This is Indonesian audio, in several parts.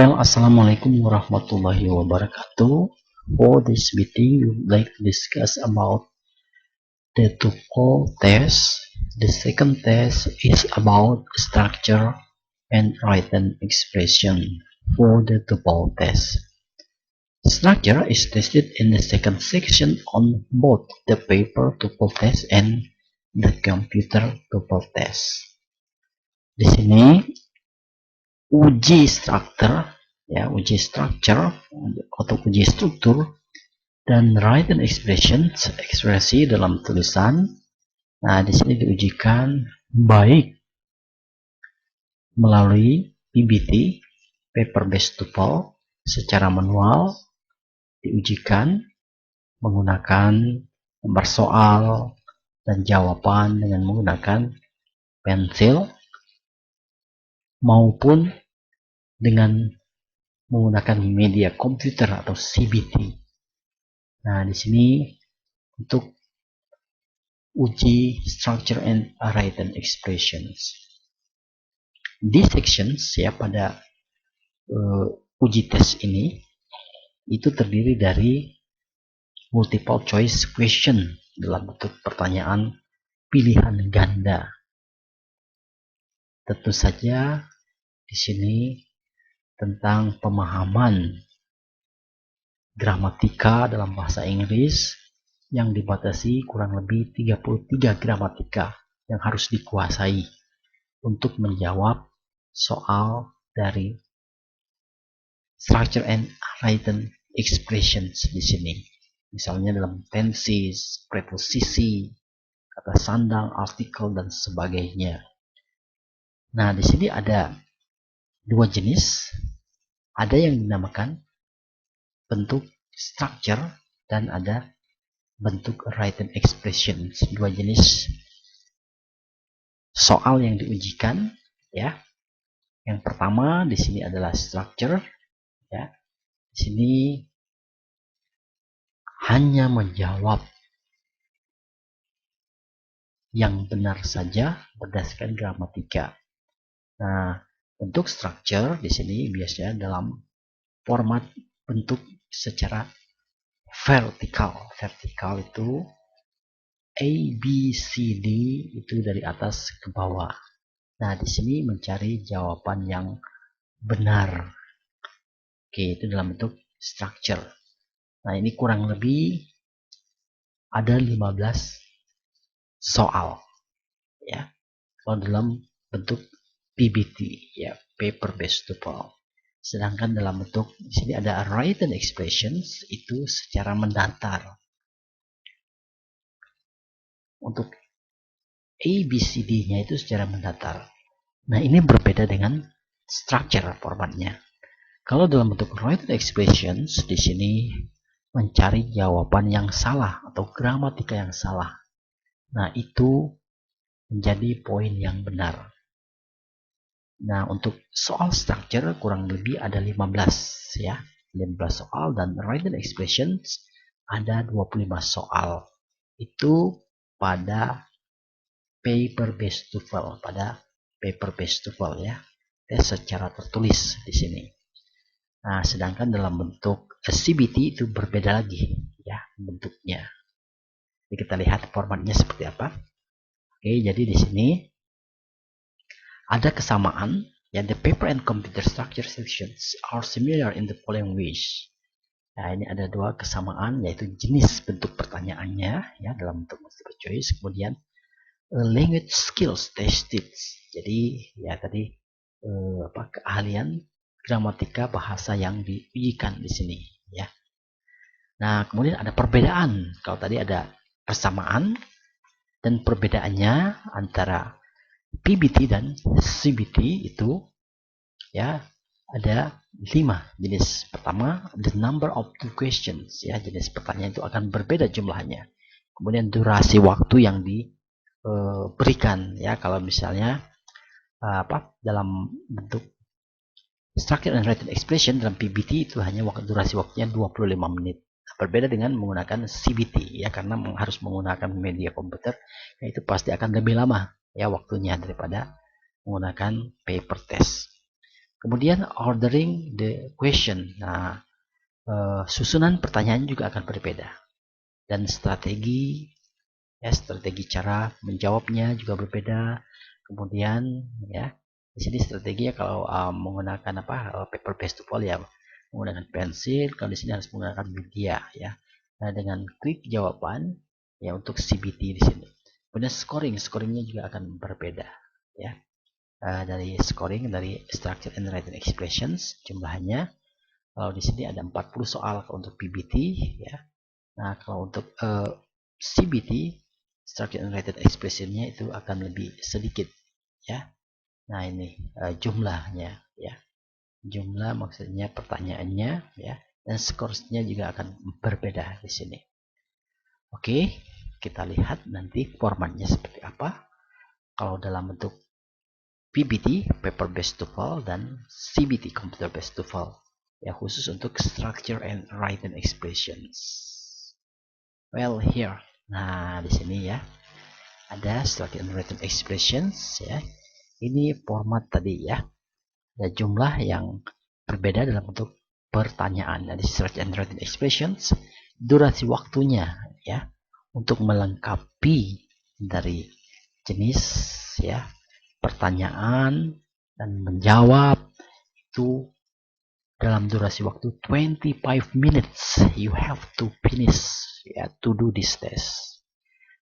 Assalamualaikum warahmatullahi wabarakatuh. For this meeting, we would like to discuss about the tuple test. The second test is about structure and written expression for the tuple test. Structure is tested in the second section on both the paper tuple test and the computer tuple test. Di sini uji struktur uji structure atau uji struktur dan written expressions, ekspresi dalam tulisan. Nah, di sini diujikan baik melalui PBT, paper based tuple, secara manual, diujikan menggunakan gambar soal dan jawaban dengan menggunakan pensil, maupun dengan menggunakan media komputer atau CBT. Nah, di sini untuk uji structure and written expressions. Di sections pada uji tes ini itu terdiri dari multiple choice question dalam bentuk pertanyaan pilihan ganda. Tentu saja di sini tentang pemahaman gramatika dalam bahasa Inggris yang dibatasi kurang lebih 33 gramatika yang harus dikuasai untuk menjawab soal dari structure and written expressions di sini. Misalnya dalam tenses, preposisi, kata sandang, artikel, dan sebagainya. Nah, di sini ada dua jenis. Ada yang dinamakan bentuk structure dan ada bentuk written expressions. Dua jenis soal yang diujikan, ya. Yang pertama di sini adalah structure, ya. Di sini hanya menjawab yang benar saja berdasarkan gramatika. Nah, bentuk structure di sini biasanya dalam format bentuk secara vertikal. Vertikal itu A, B, C, D itu dari atas ke bawah. Nah, di sini mencari jawaban yang benar. Oke, itu dalam bentuk structure. Nah, ini kurang lebih ada 15 soal, ya. Kalau dalam bentuk PBT, ya, paper based tuple. Sedangkan dalam bentuk di sini ada written expressions itu secara mendatar. Untuk A, B, C, D-nya itu secara mendatar. Nah, ini berbeda dengan structure formatnya. Kalau dalam bentuk written expressions di sini mencari jawaban yang salah atau gramatika yang salah. Nah, itu menjadi poin yang benar. Nah, untuk soal structure kurang lebih ada 15, ya. 15 soal, dan written expressions ada 25 soal. Itu pada paper based tuple, ya. Tes secara tertulis di sini. Nah, sedangkan dalam bentuk CBT itu berbeda lagi, ya, bentuknya. Jadi kita lihat formatnya seperti apa. Oke, jadi di sini ada kesamaan, ya. The paper and computer structure sections are similar in the following ways. Nah, ini ada dua kesamaan, yaitu jenis bentuk pertanyaannya, ya, dalam bentuk multiple choice, kemudian language skills tested. Jadi, ya, tadi keahlian gramatika bahasa yang diujikan di sini, ya. Nah, kemudian ada perbedaan. Kalau tadi ada persamaan, dan perbedaannya antara PBT dan CBT itu, ya, ada 5 jenis. Pertama, the number of two questions, ya, jenis pertanyaan itu akan berbeda jumlahnya. Kemudian durasi waktu yang diberikan, ya, kalau misalnya dalam bentuk structure and written expression dalam PBT itu hanya durasi waktunya 25 menit. Berbeda dengan menggunakan CBT, ya, karena harus menggunakan media komputer, ya, itu pasti akan lebih lama, ya, waktunya daripada menggunakan paper test. Kemudian ordering the question. Nah, susunan pertanyaan juga akan berbeda. Dan strategi cara menjawabnya juga berbeda. Kemudian ya, di sini strateginya kalau menggunakan paper based tool ya menggunakan pensil, kalau di sini harus menggunakan media ya. Nah, dengan klik jawaban ya untuk CBT di sini. Kemudian scoringnya juga akan berbeda ya. Dari scoring dari structure and written expressions jumlahnya. Kalau di sini ada 40 soal untuk PBT ya. Nah, kalau untuk CBT structure and written expressionnya itu akan lebih sedikit ya. Nah, ini jumlahnya ya. Jumlah maksudnya pertanyaannya ya, dan skornya juga akan berbeda di sini. Oke, kita lihat nanti formatnya seperti apa. Kalau dalam bentuk PBT paper based TOEFL dan CBT computer based TOEFL ya, khusus untuk structure and written expressions. Well, here. Nah, di sini ya ada structure and written expressions ya. Ini format tadi ya. Ada jumlah yang berbeda dalam bentuk pertanyaan. Dari structure and written expressions, durasi waktunya ya untuk melengkapi dari jenis ya pertanyaan dan menjawab itu dalam durasi waktu 25 minutes. You have to finish ya to do this test.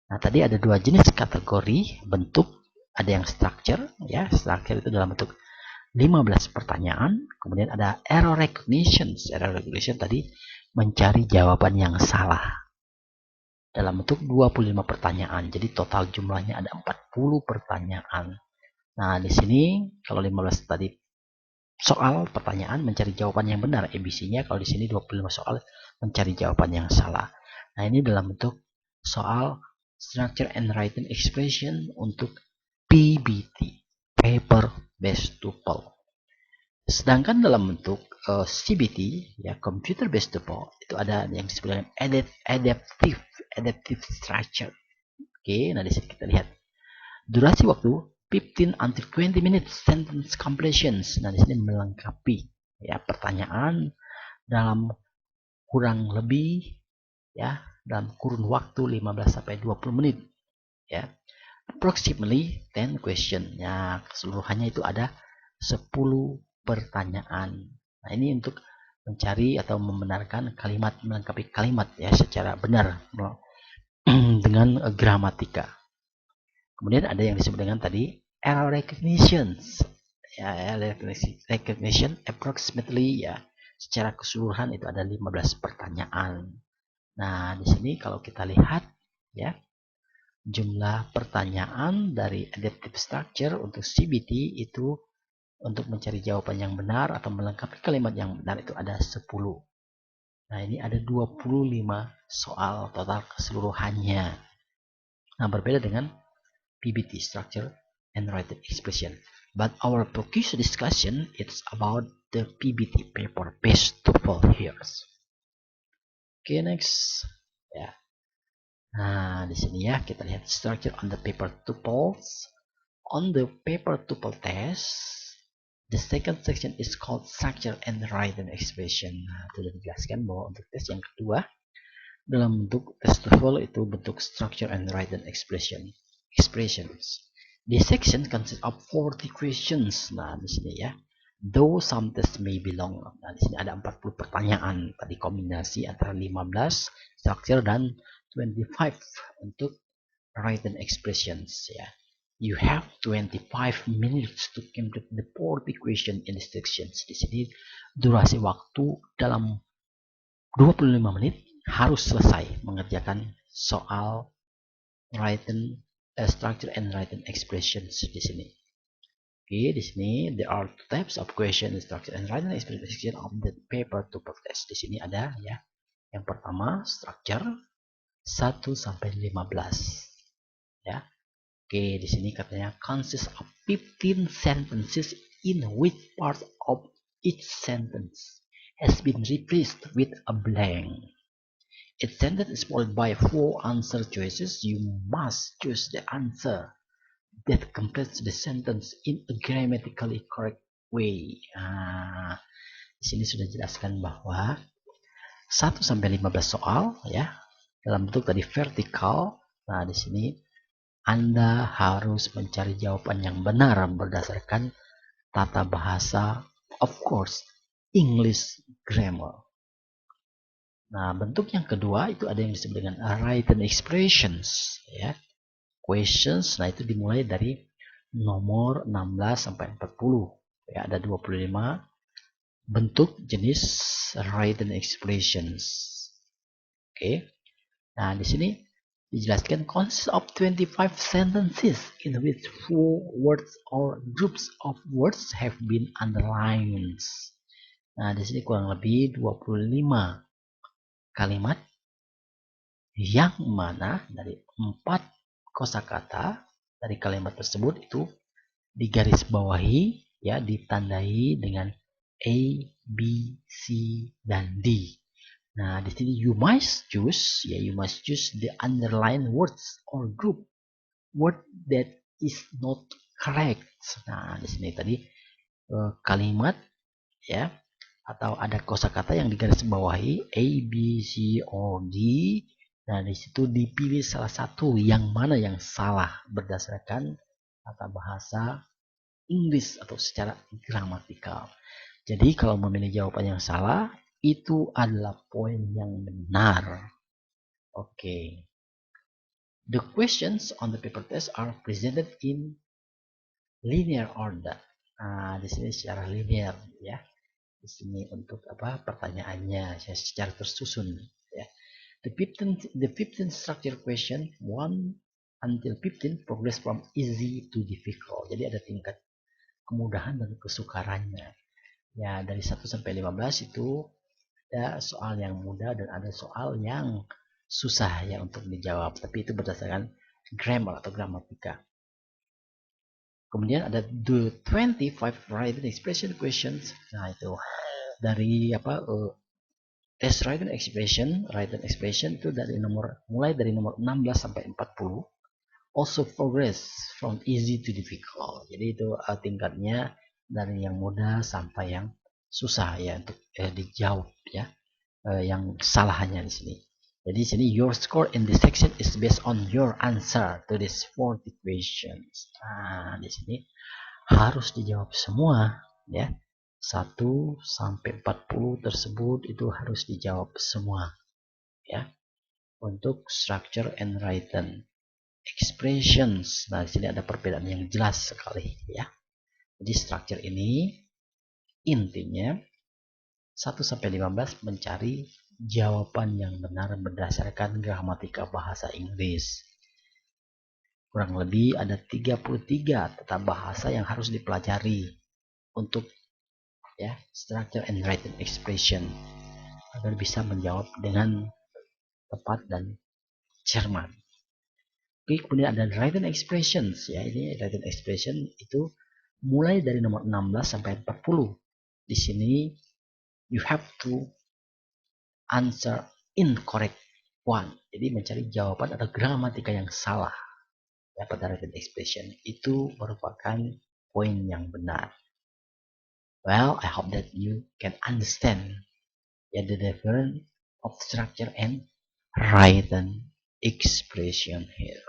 Nah, tadi ada dua jenis kategori bentuk, ada yang structure ya, structure itu dalam bentuk 15 pertanyaan, kemudian ada error recognition. Error recognition tadi mencari jawaban yang salah dalam bentuk 25 pertanyaan. Jadi total jumlahnya ada 40 pertanyaan. Nah, di sini kalau 15 tadi soal pertanyaan mencari jawaban yang benar ABC-nya, kalau di sini 25 soal mencari jawaban yang salah. Nah, ini dalam bentuk soal structure and written expression untuk PBT, paper based TOEFL. Sedangkan dalam bentuk CBT ya computer based TOEFL itu ada yang disebut dengan adaptive structure. Oke, nah di sini kita lihat durasi waktu 15 until 20 minutes sentence completions. Nah, di sini melengkapi ya pertanyaan dalam kurang lebih ya dalam kurun waktu 15 sampai 20 menit ya. Approximately 10 question. Ya, keseluruhannya itu ada 10 pertanyaan. Nah, ini untuk mencari atau membenarkan kalimat, melengkapi kalimat ya secara benar dengan gramatika. Kemudian ada yang disebut dengan tadi error recognition. Ya, error recognition approximately ya secara keseluruhan itu ada 15 pertanyaan. Nah, di sini kalau kita lihat ya jumlah pertanyaan dari adaptive structure untuk CBT itu untuk mencari jawaban yang benar atau melengkapi kalimat yang benar itu ada 10. Nah, ini ada 25 soal total keseluruhannya. Nah, berbeda dengan PBT structure and written expression. But our focus discussion it's about the PBT paper based TOEFL here. Okay, next. Ya. Nah, di sini ya kita lihat structure on the paper tuples. On the paper tuple test, the second section is called structure and written expression. Nah, sudah dijelaskan bahwa untuk tes yang kedua dalam bentuk tes TOEFL itu bentuk structure and written expressions. This section consists of 40 questions. Nah, di sini ya. Though some tests may be long. Nah, di sini ada 40 pertanyaan. Tadi kombinasi antara 15 structure dan 25 untuk written expressions ya. You have 25 minutes to complete the 40 question in the sections. Di sini durasi waktu dalam 25 menit harus selesai mengerjakan soal written structure and written expressions di sini. Oke, di sini there are two types of question structure and written expression of the paper TOEFL test. Di sini ada ya. Yang pertama structure 1 sampai 15 ya. Oke, di sini katanya consists of 15 sentences in which part of each sentence has been replaced with a blank. Each sentence is followed by 4 answer choices. You must choose the answer that completes the sentence in a grammatically correct way. Nah, di sini sudah jelaskan bahwa 1 sampai 15 soal ya dalam bentuk tadi vertikal. Nah, di sini Anda harus mencari jawaban yang benar berdasarkan tata bahasa, of course, English grammar. Nah, bentuk yang kedua itu ada yang disebut dengan written expressions ya. Questions, nah itu dimulai dari nomor 16 sampai 40. Ya, ada 25 bentuk jenis written expressions. Oke. Nah, di sini dijelaskan consists of 25 sentences in which 4 words or groups of words have been underlined. Nah, di sini kurang lebih 25 kalimat yang mana dari 4 kosakata dari kalimat tersebut itu digarisbawahi ya, ditandai dengan A, B, C, dan D. Nah, di sini you must choose the underlined words or group word that is not correct. Nah, di sini tadi kalimat ya atau ada kosakata yang digarisbawahi A, B, C, or D. Nah, di situ dipilih salah satu yang mana yang salah berdasarkan tata bahasa Inggris atau secara gramatikal. Jadi kalau memilih jawaban yang salah, itu adalah poin yang benar. Oke. The questions on the paper test are presented in linear order. Nah, di sini secara linear ya. Di sini untuk apa pertanyaannya secara tersusun ya. The 15 structure question 1 until 15 progress from easy to difficult. Jadi ada tingkat kemudahan dan kesukarannya. Ya, dari 1 sampai 15 itu ada soal yang mudah dan ada soal yang susah ya untuk dijawab. Tapi itu berdasarkan grammar atau gramatika. Kemudian ada the 25 written expression questions. Nah, itu dari apa test written expression itu dari mulai dari nomor 16 sampai 40. Also progress from easy to difficult. Jadi itu tingkatnya dari yang mudah sampai yang susah ya untuk dijawab ya. Yang salah hanya di sini. Jadi di sini your score in this section is based on your answer to these 40 questions. Nah, di sini harus dijawab semua ya. 1 sampai 40 tersebut itu harus dijawab semua ya. Untuk structure and written expressions. Nah, di sini ada perbedaan yang jelas sekali ya. Jadi structure ini intinya 1 sampai 15 mencari jawaban yang benar berdasarkan gramatika bahasa Inggris. Kurang lebih ada 33 tata bahasa yang harus dipelajari untuk ya structure and written expression agar bisa menjawab dengan tepat dan cermat. Oke, kemudian ada written expressions ya. Ini written expression itu mulai dari nomor 16 sampai 40. Di sini you have to answer incorrect one. Jadi mencari jawaban atau gramatika yang salah ya, pada written expression itu merupakan poin yang benar. Well, I hope that you can understand the difference of structure and written expression here.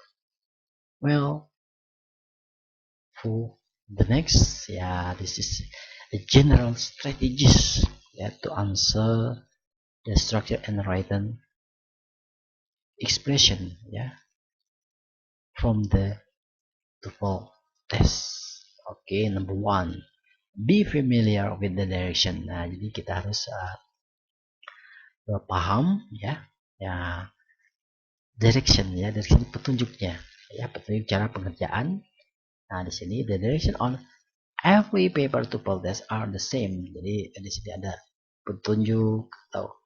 Well, for the next, this is the general strategies to answer the structure and written expression from the TOEFL test. Okay, number 1, be familiar with the direction. Nah, jadi kita harus paham direction petunjuknya petunjuk cara pengerjaan. Nah, di sini the direction on every paper TOEFL test are the same. Jadi di sini ada petunjuk atau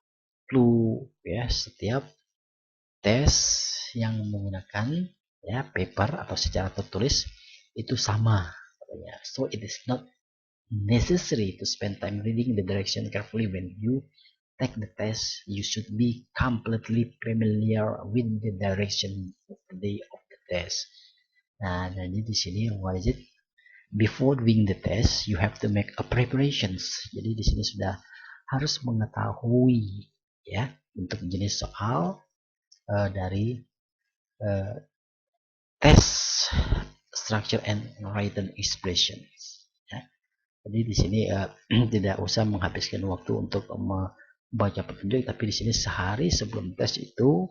clue setiap tes yang menggunakan paper atau secara tertulis itu sama. So it is not necessary to spend time reading the direction carefully when you take the test. You should be completely familiar with the direction of the day of the test. Nah, jadi di sini what is it? before doing the test, you have to make a preparations. Jadi di sini sudah harus mengetahui ya untuk jenis soal dari test structure and written expressions. Ya. Jadi di sini tidak usah menghabiskan waktu untuk membaca petunjuk, tapi di sini sehari sebelum tes itu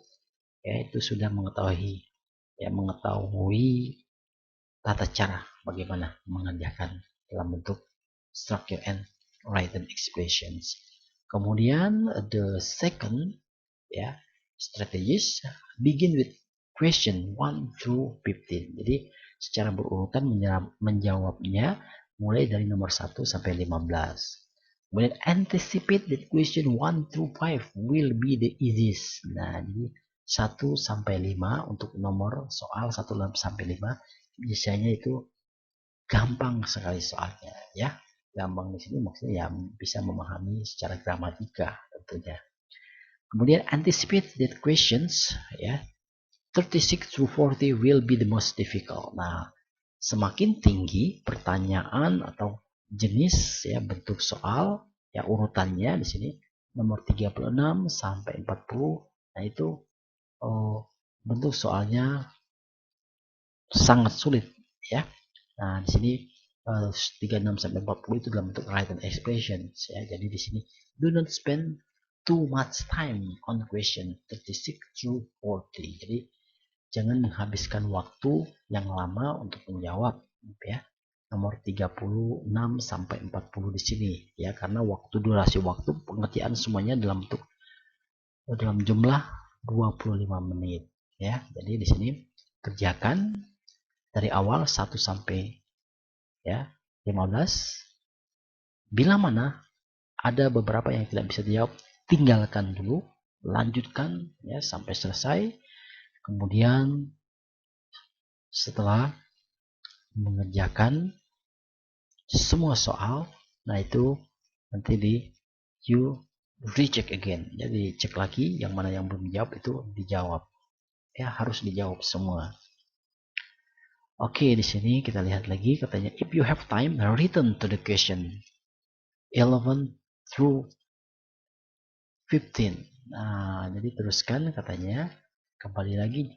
ya itu sudah mengetahui tata cara bagaimana mengerjakan dalam bentuk structure and written expressions. Kemudian the second strategies begin with question 1 through 15. Jadi secara berurutan menjawabnya mulai dari nomor 1 sampai 15. Kemudian anticipate that question 1 through 5 will be the easiest. Nah, jadi 1 sampai 5 untuk nomor soal 1 sampai 5 biasanya itu gampang sekali soalnya ya. Gampang di sini maksudnya yang bisa memahami secara gramatika tentunya. Kemudian anticipate that questions 36 through 40 will be the most difficult. Nah, semakin tinggi pertanyaan atau jenis bentuk soal urutannya di sini nomor 36 sampai 40. Nah, itu bentuk soalnya sangat sulit ya. Nah, di sini 36 sampai 40 itu dalam bentuk written expressions ya. Jadi di sini do not spend too much time on question 36 through 40. Jadi jangan menghabiskan waktu yang lama untuk menjawab ya. Nomor 36 sampai 40 di sini ya, karena durasi waktu pengerjaan semuanya dalam jumlah 25 menit ya. Jadi di sini kerjakan dari awal 1 sampai 15. Bila mana ada beberapa yang tidak bisa dijawab, tinggalkan dulu, lanjutkan ya sampai selesai. Kemudian setelah mengerjakan semua soal, nah itu nanti you recheck again. Jadi cek lagi yang mana yang belum dijawab itu dijawab. Ya, harus dijawab semua. Oke, di sini kita lihat lagi katanya if you have time return to the question 11 through 15. Nah, jadi teruskan katanya kembali lagi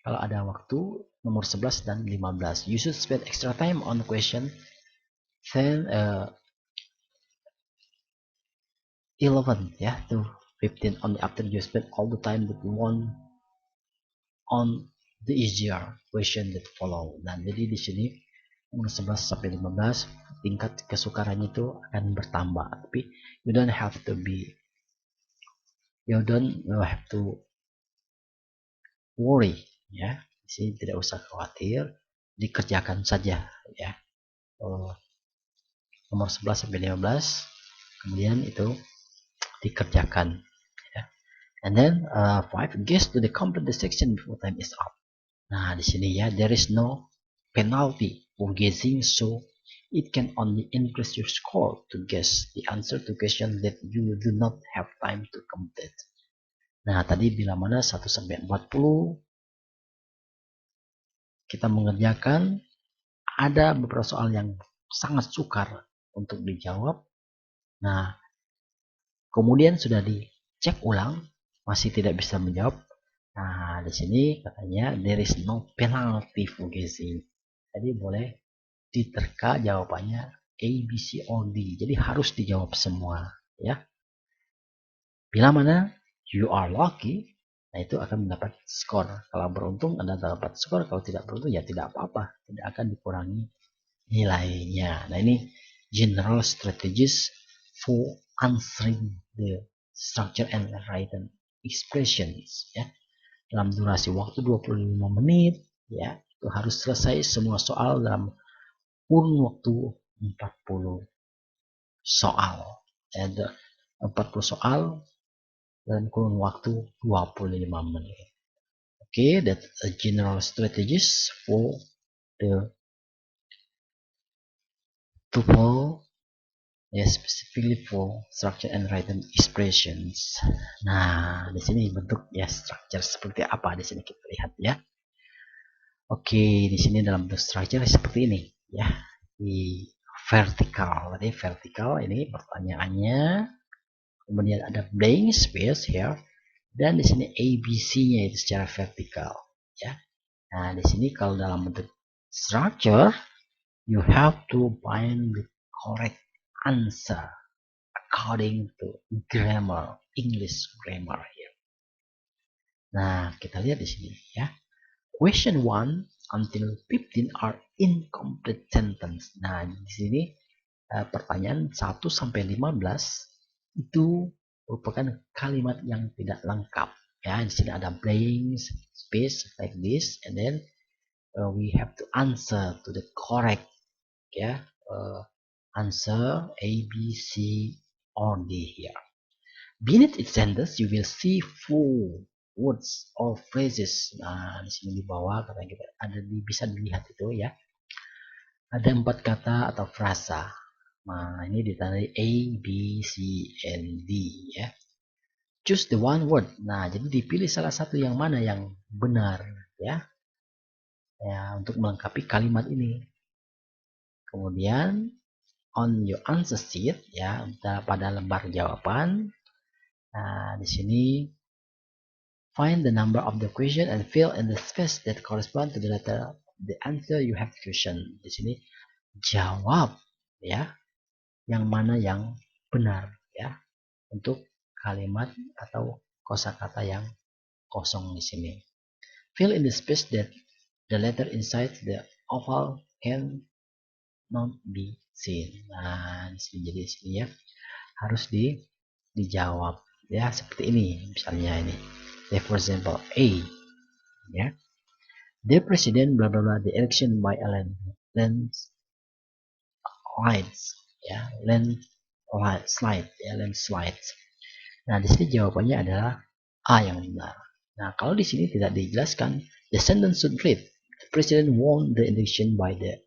kalau ada waktu nomor 11 dan 15. You should spend extra time on question 11 to 15 only after you spend all the time that you want on the easier question that follow. Nah, jadi di sini nomor 11 sampai 15 tingkat kesukarannya itu akan bertambah, tapi you don't have to worry ya. Di sini tidak usah khawatir, dikerjakan saja ya. Nomor 11 sampai 15 kemudian itu dikerjakan ya. And then 5 guess to the complete the section before time is up. Nah, di sini ya there is no penalty for guessing, so it can only increase your score to guess the answer to question that you do not have time to complete. Nah, tadi bila mana 1 sampai 40 kita mengerjakan, ada beberapa soal yang sangat sukar untuk dijawab. Nah, kemudian sudah dicek ulang masih tidak bisa menjawab. Nah, di sini katanya there is no penalty for guessing. Jadi boleh diterka jawabannya A, B, C, or D. Jadi harus dijawab semua ya. Bila mana you are lucky, nah itu akan mendapat skor. Kalau beruntung Anda dapat skor, kalau tidak beruntung ya tidak apa-apa, tidak akan dikurangi nilainya. Nah, ini general strategies for answering the structure and written expressions ya. Dalam durasi waktu 25 menit ya, itu harus selesai semua soal dalam kurun waktu 40 soal. 40 soal dalam kurun waktu 25 menit. Okay, that's a general strategies for the TOEFL, specifically for structure and written expressions. Nah, di sini bentuk structure seperti apa di sini kita lihat ya. Oke, di sini dalam bentuk structure seperti ini. ya, di vertikal. Berarti vertikal ini pertanyaannya. Kemudian ada blank space here, dan di sini ABC-nya itu secara vertikal, ya. Nah, di sini kalau dalam bentuk structure, you have to find the correct answer according to grammar, English grammar here. Nah, kita lihat di sini ya. Question 1 until 15 are incomplete sentence. Nah, di sini pertanyaan 1 sampai 15 itu merupakan kalimat yang tidak lengkap. Ya, di sini ada blank space like this, and then we have to answer to the correct, ya, answer A, B, C, or D here. Beneath each sentence, you will see full words or phrases. Nah, di sini di bawah katanya kita ada bisa dilihat itu ya. Ada 4 kata atau frasa. Nah, ini ditandai A, B, C, and D ya. Choose the one word. Nah, jadi dipilih salah satu yang mana yang benar ya. Ya, untuk melengkapi kalimat ini. Kemudian on your answer sheet ya, pada lembar jawaban. Nah, di sini find the number of the question and fill in the space that correspond to the letter the answer you have chosen. Di sini jawab ya yang mana yang benar ya untuk kalimat atau kosakata yang kosong di sini. Fill in the space that the letter inside the oval can not be seen. Nah, di sini jadi di sini ya harus dijawab ya seperti ini, misalnya ini. For example, A ya. The president bla bla bla the election by a landslides ya, landslides. Nah, di sini jawabannya adalah A yang benar. Nah, kalau di sini tidak dijelaskan, the sentence should read the president won the election by the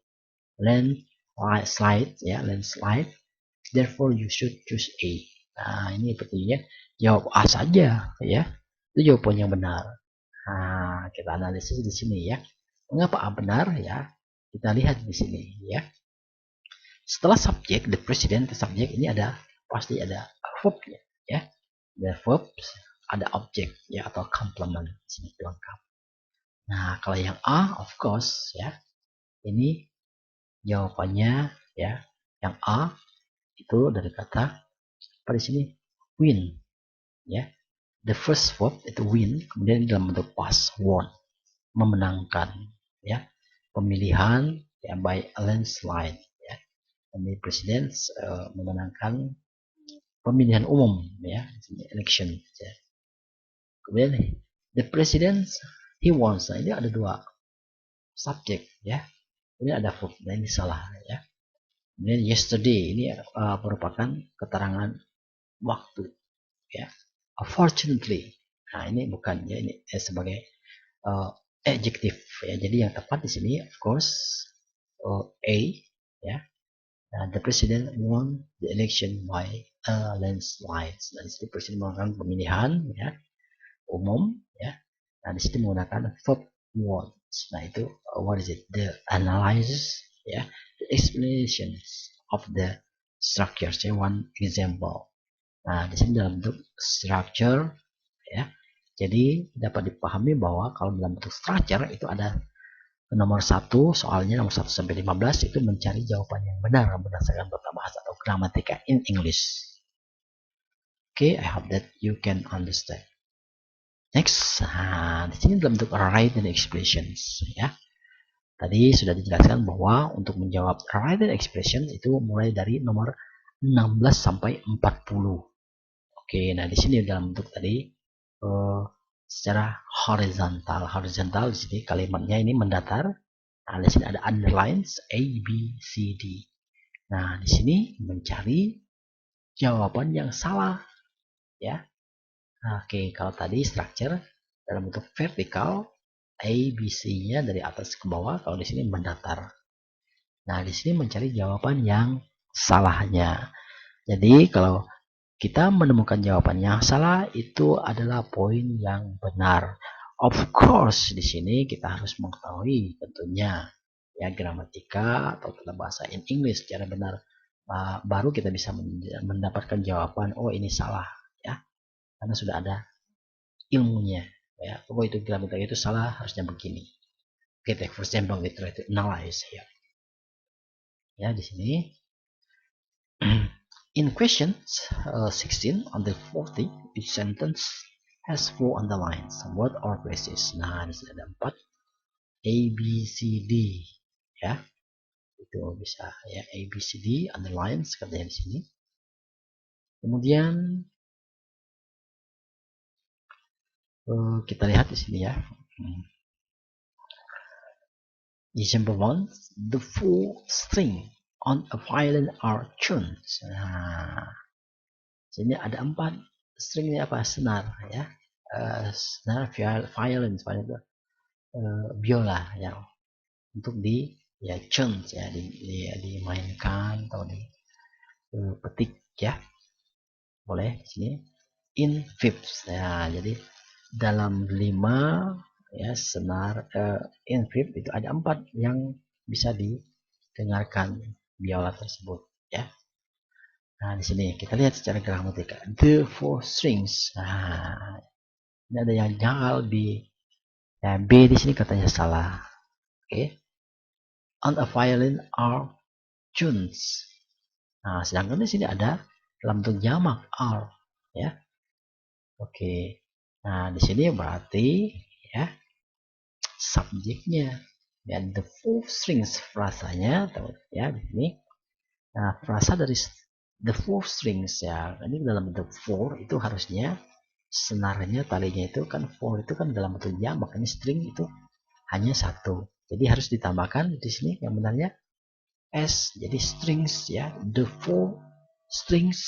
landslide ya, landslide. Therefore you should choose A. Nah, ini petunjuknya jawab A saja ya. Itu jawaban yang benar. Nah, kita analisis di sini ya. Mengapa A benar ya? Kita lihat di sini ya. Setelah subjek, the president, subjek ini ada pasti ada verbnya ya. The verbs ada objek ya atau complement di sini lengkap. Nah, kalau yang A of course ya. Ini jawabannya ya. Yang A itu dari kata pada sini win ya. The first verb itu win, kemudian dalam bentuk past won, memenangkan ya, pemilihan ya by a landslide ya. Pemilihan presiden memenangkan pemilihan umum ya, election ya. Kemudian the president he won. Nah, ini ada dua subjek ya. Ini ada verb, nah ini salah ya. Kemudian yesterday ini merupakan keterangan waktu ya. Fortunately, nah ini bukan ya, ini sebagai adjective ya. Jadi yang tepat di sini of course A ya. Nah, the president won the election by a landslide. Nah, di sini presiden menggunakan pemilihan ya umum ya. Nah, di sini menggunakan verb won. Nah, itu what is it? The analysis ya, the explanations of the structure. Say one example. Nah, di sini dalam bentuk structure ya. Jadi dapat dipahami bahwa kalau dalam bentuk structure itu ada nomor 1, soalnya nomor 1 sampai 15 itu mencari jawaban yang benar berdasarkan tata bahasa atau gramatika in English. Okay, I hope that you can understand. Next, nah, di sini dalam bentuk written expressions ya. Tadi sudah dijelaskan bahwa untuk menjawab written expressions itu mulai dari nomor 16 sampai 40. Oke, nah di sini dalam bentuk tadi secara horizontal di sini kalimatnya ini mendatar. Nah, di sini ada underlines A, B, C, D. Nah, di sini mencari jawaban yang salah ya. Nah, oke, kalau tadi structure dalam bentuk vertikal, A, B, C-nya dari atas ke bawah, kalau di sini mendatar. Nah, di sini mencari jawaban yang salahnya. Jadi, kalau kita menemukan jawaban yang salah, itu adalah poin yang benar. Of course, di sini kita harus mengetahui tentunya ya gramatika atau tata bahasa in English secara benar, baru kita bisa mendapatkan jawaban, oh ini salah ya, karena sudah ada ilmunya ya. Oh itu gramatika itu salah, harusnya begini. Oke, take for example we try to analyze here. Ya di sini in question 16 on the 40 each sentence has 4 underlines, word or phrases. Nah di sini ada 4 A, B, C, D ya, itu bisa ya, A, B, C, D underlines katanya di sini. Kemudian kita lihat di sini ya. Example 1, the 4 string on a violin are tuned. Nah, sini ada 4 string, ini apa? Senar ya. Senar violin itu biola ya, untuk di ya tuned ya, dimainkan atau dipetik ya. Boleh di sini in fifths ya, jadi dalam 5 ya senar in fifth itu ada 4 yang bisa didengarkan biola tersebut ya. Nah di sini kita lihat secara gramatika the 4 strings. Nah ini ada yang janggal di ya, B di sini katanya salah. Oke. On a violin are tunes. Nah sedangkan di sini ada dalam bentuk jamak are ya. Oke. Nah di sini berarti ya subjeknya dan the 4 strings frasanya ya di sini. Nah frasa dari the 4 strings ya, ini dalam bentuk 4 itu harusnya senarnya talinya itu kan 4 itu kan dalam bentuk jamak, ini string itu hanya 1, jadi harus ditambahkan di sini yang benarnya s, jadi strings ya, the 4 strings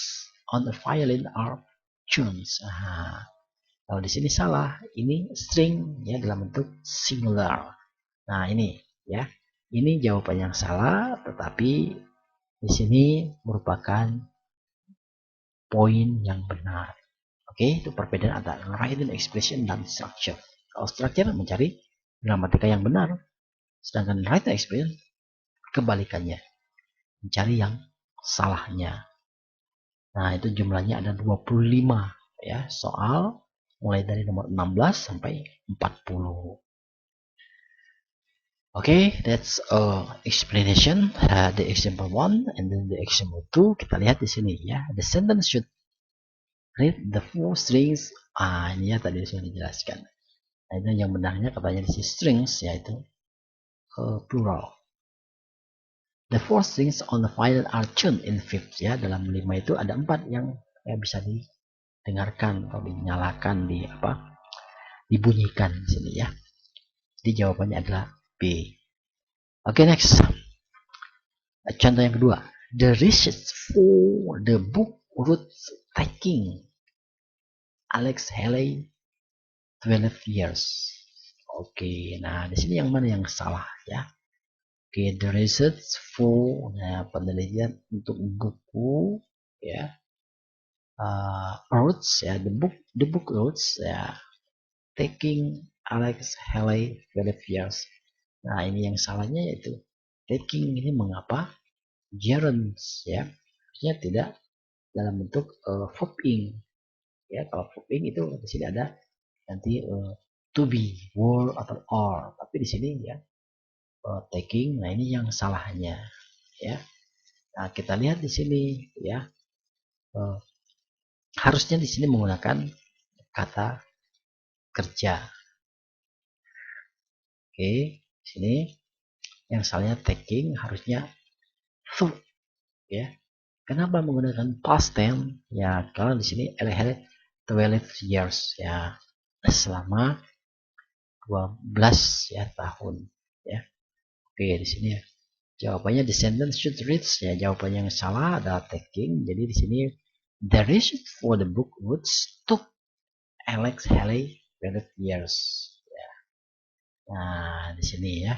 on the violin are tunes. Nah, kalau di sini salah, ini string ya dalam bentuk singular. Nah ini ya, ini jawaban yang salah, tetapi di sini merupakan poin yang benar. Oke, itu perbedaan antara written expression dan structure. Kalau structure mencari gramatika yang benar, sedangkan written expression kebalikannya, mencari yang salahnya. Nah, itu jumlahnya ada 25 ya, soal mulai dari nomor 16 sampai 40. Okay, that's explanation the example 1 and then the example 2. Kita lihat di sini ya. The sentence should read the 4 strings. Ini ya tadi sudah dijelaskan. Nah, itu yang benarnya katanya di sini strings yaitu plural. The 4 strings on the violin are tuned in fifths ya. Dalam 5 itu ada 4 yang ya, bisa didengarkan atau dinyalakan dibunyikan di sini ya. Jadi jawabannya adalah B. Oke, next. Contoh yang kedua. The research for the book route taking Alex Haley 12 years. Oke, nah di sini yang mana yang salah ya? Oke, the research for penelitian untuk buku ya. Routes ya, the book routes ya. Taking Alex Haley 12 years. Nah, ini yang salahnya yaitu taking ini mengapa? Gerunds ya, maksudnya tidak dalam bentuk verb ing ya. Kalau verb ing itu di sini ada nanti to be, were atau are, tapi di sini ya taking. Nah ini yang salahnya ya. Nah kita lihat di sini ya, harusnya di sini menggunakan kata kerja. Oke, di sini yang salahnya taking harusnya verb ya. Kenapa menggunakan past tense? Ya, kalau di sini 12 years ya, selama 12 ya tahun ya. Oke, di sini ya. Jawabannya the sentence should read ya. Jawaban yang salah adalah taking. Jadi di sini the research for the book Woods took Alex Haley 12 years. Ya. Nah, di sini ya.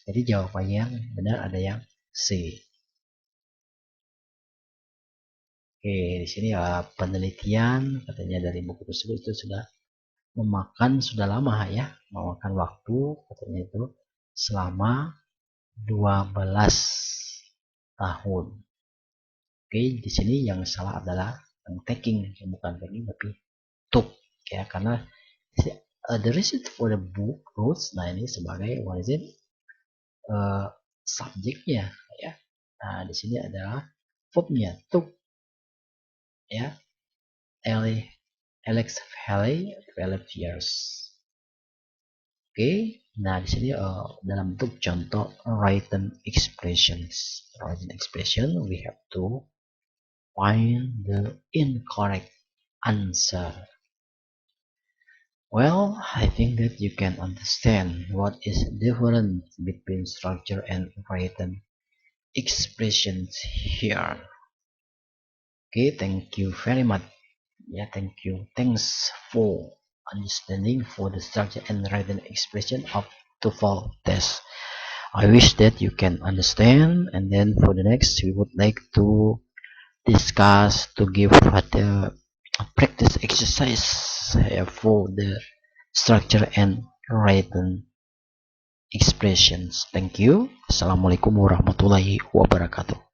Jadi jawabannya yang benar ada yang C. Oke, di sini ya penelitian katanya dari buku tersebut itu sudah sudah lama ya, memakan waktu katanya itu selama tahun. Oke, di sini yang salah adalah yang taking, bukan taking tapi took ya, karena the receipt for the book roads, nah ini sebagai what is it, subjeknya ya. Nah di sini adalah verbnya took ya, Alex Haley 12 years. Oke, nah di sini dalam bentuk contoh written expressions. Written expression we have to find the incorrect answer. Well, I think that you can understand what is the difference between structure and written expressions here. Okay, thank you very much. Yeah, thank you. Thanks for understanding for the structure and written expression of TOEFL test. I wish that you can understand, and then for the next we would like to discuss to give the practice exercise for the structure and written expressions. Thank you. Assalamualaikum warahmatullahi wabarakatuh.